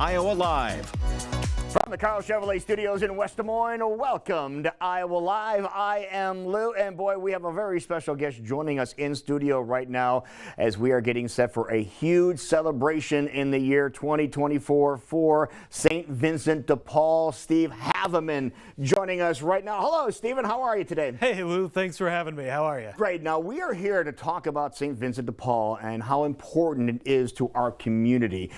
Iowa Live. From the Carl Chevrolet Studios in West Des Moines, welcome to Iowa Live. I am Lou, and boy, we have a very special guest joining us in studio right now as we are getting set for a huge celebration in the year 2024 for St. Vincent de Paul. Steve Haveman joining us right now. Hello, Stephen. How are you today? Hey, Lou. Thanks for having me. How are you? Great. Now, we are here to talk about St. Vincent de Paul and how important it is to our community,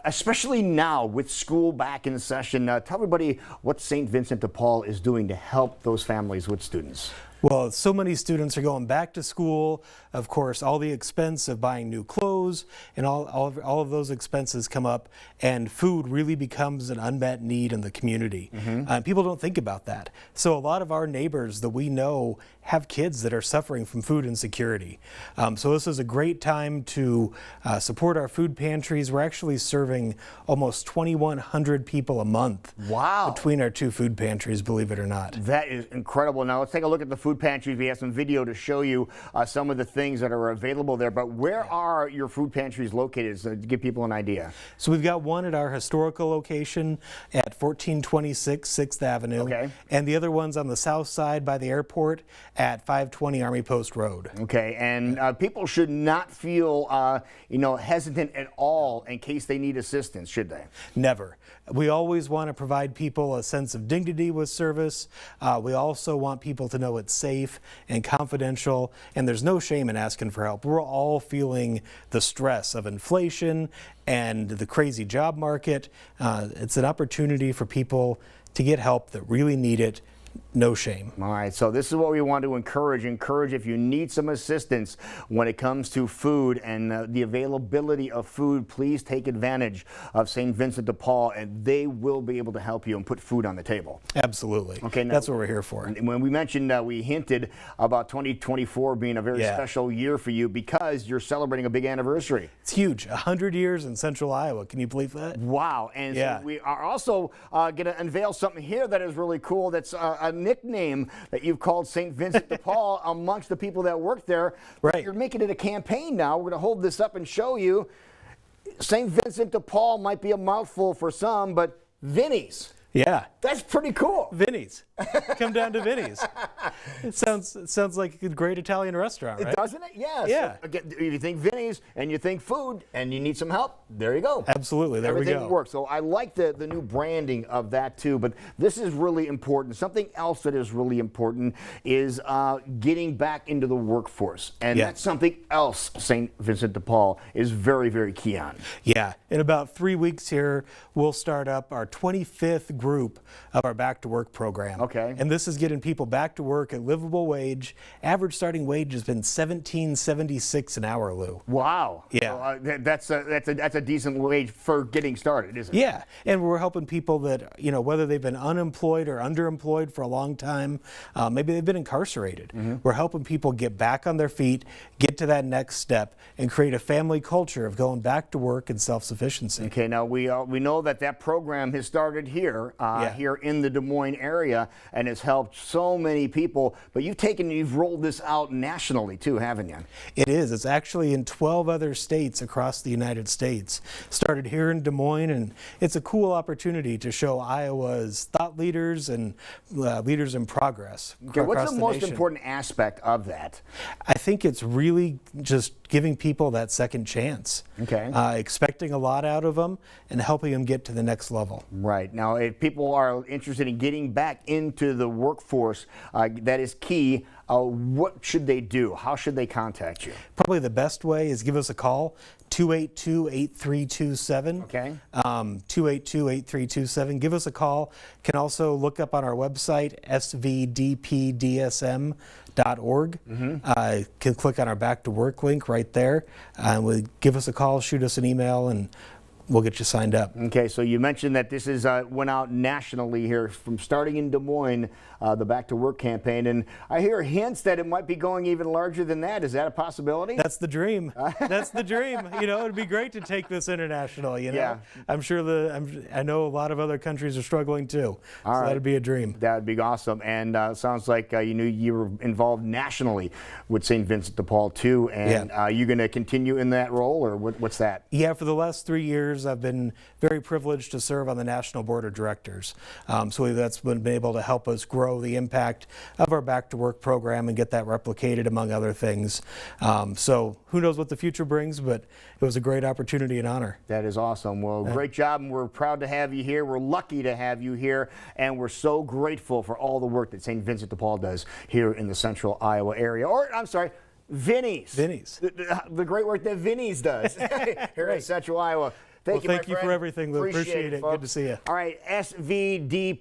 especially now with school back in session. Tell everybody what St. Vincent de Paul is doing to help those families with students. Well, so many students are going back to school. Of course, all the expense of buying new clothes and all of those expenses come up, and food really becomes an unmet need in the community. People don't think about that. So a lot of our neighbors that we know have kids that are suffering from food insecurity. So this is a great time to support our food pantries. We're actually serving almost 2,100 people a month. Wow. Between our two food pantries, believe it or not. That is incredible. Now let's take a look at the food pantries. We have some video to show you some of the things that are available there. But where are your food pantries located, so to give people an idea? So we've got one at our historical location at 1426 6th Avenue. Okay. And the other one's on the south side by the airport at 520 Army Post Road. Okay, and people should not feel hesitant at all in case they need assistance, should they? Never. We always want to provide people a sense of dignity with service. We also want people to know it's safe and confidential, and there's no shame in asking for help. We're all feeling the stress of inflation and the crazy job market. It's an opportunity for people to get help that really need it. No shame. All right, so this is what we want to encourage. Encourage if you need some assistance when it comes to food and the availability of food, please take advantage of St. Vincent de Paul, and they will be able to help you and put food on the table. Absolutely. Okay, that's what we're here for. When we mentioned, we hinted about 2024 being a very special year for you because you're celebrating a big anniversary. It's huge. 100 years in Central Iowa. Can you believe that? Wow. And so we are also going to unveil something here that is really cool. That's a nickname that you've called St. Vincent de Paul amongst the people that work there. Right. You're making it a campaign now. We're going to hold this up and show you. St. Vincent de Paul might be a mouthful for some, but Vinny's. Yeah. That's pretty cool. Vinny's. Come down to Vinny's. It sounds like a great Italian restaurant, right? Doesn't it? Yes. Yeah. So, again, if you think Vinny's and you think food and you need some help, there you go. Absolutely. There we go. Everything works. So I like the new branding of that too, but this is really important. Something else that is really important is getting back into the workforce. And that's something else St. Vincent de Paul is very, very key on. Yeah. In about 3 weeks here, we'll start up our 25th group of our Back to Work program. Okay. And this is getting people back to work at livable wage. Average starting wage has been $17.76 an hour, Lou. Wow. Yeah. So, that's a decent wage for getting started, isn't it? Yeah. And we're helping people that, whether they've been unemployed or underemployed for a long time, maybe they've been incarcerated. We're helping people get back on their feet, get to that next step, and create a family culture of going back to work and self-sufficiency. Okay. Now we know that program has started here, here in the Des Moines area, and has helped so many people. But you've rolled this out nationally too, haven't you? It is. It's actually in 12 other states across the United States. Started here in Des Moines, and it's a cool opportunity to show Iowa's thought leaders and leaders in progress. Okay, what's the most important aspect of that? I think it's really just giving people that second chance. Okay. Expecting a lot out of them and helping them get to the next level. Right. Now, if people are interested in getting back into the workforce, that is key. What should they do? How should they contact you? Probably the best way is give us a call, 282-8327. Okay. 282-8327. Give us a call. Can also look up on our website, svdpdsm.org. Can click on our Back to Work link right there. Give us a call, shoot us an email, and we'll get you signed up. Okay, so you mentioned that this is went out nationally here from starting in Des Moines, the Back to Work campaign, and I hear hints that it might be going even larger than that. Is that a possibility? That's the dream. That's the dream. It'd be great to take this international. Yeah. I'm sure I know a lot of other countries are struggling too. All right. That'd be a dream. That'd be awesome. And sounds like you were involved nationally with St. Vincent de Paul too. And you're going to continue in that role, or what's that? Yeah, for the last 3 years. years, I've been very privileged to serve on the National Board of Directors. So that's been able to help us grow the impact of our Back to Work program and get that replicated, among other things. So who knows what the future brings, but it was a great opportunity and honor. That is awesome. Well, great job, and we're proud to have you here. We're lucky to have you here, and we're so grateful for all the work that St. Vincent de Paul does here in the central Iowa area. Or, I'm sorry, Vinnie's. Vinnie's. The great work that Vinnie's does here in central Iowa. Thank you, my thank you for everything. Appreciate it. Good to see you. All right, svdpdsm.org.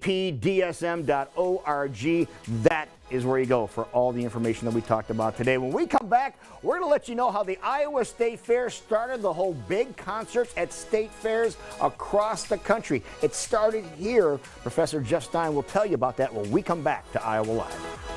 That is where you go for all the information that we talked about today. When we come back, we're going to let you know how the Iowa State Fair started, the whole big concerts at state fairs across the country. It started here. Professor Jeff Stein will tell you about that when we come back to Iowa Live.